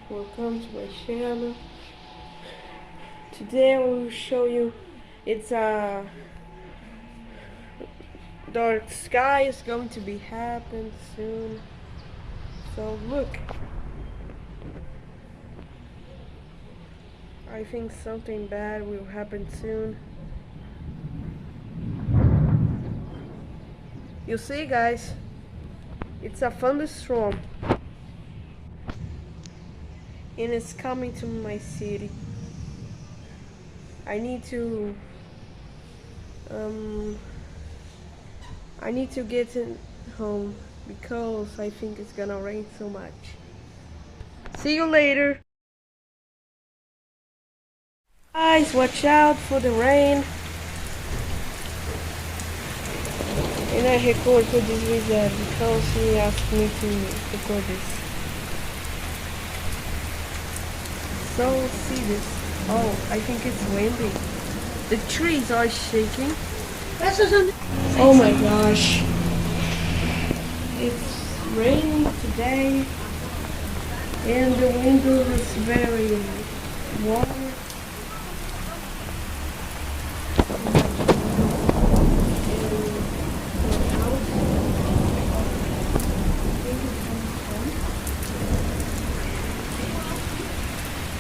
welcome to my channel. Today I will show you it's a dark sky is going to be happen soon. So look, I think something bad will happen soon. You see, guys, it's a thunderstorm and it's coming to my city. I need to get home because I think it's gonna rain so much. See you later. Guys, watch out for the rain. And I record for this reason because he asked me to record this. So see this. Oh, I think it's windy. The trees are shaking. Oh my gosh. It's raining today and the window is very warm.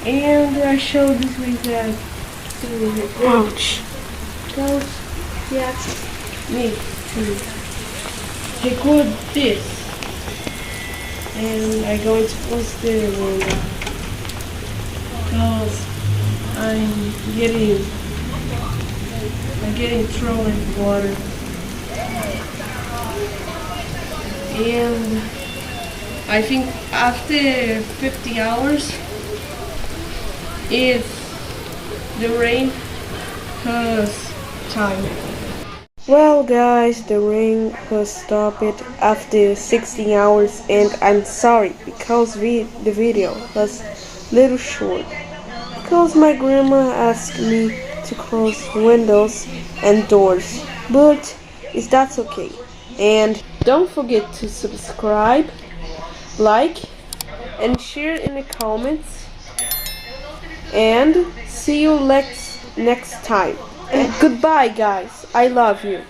And I showed this with that ouch. Because he asked me to record this. And I'm going to post the window. Because I'm getting thrown in water. And I think after 50 hours if the rain has time. Well guys, the rain has stopped after 16 hours and I'm sorry because the video was little short because my grandma asked me to close windows and doors, but that's okay. And don't forget to subscribe, like and share in the comments. And see you next time. And goodbye, guys. I love you.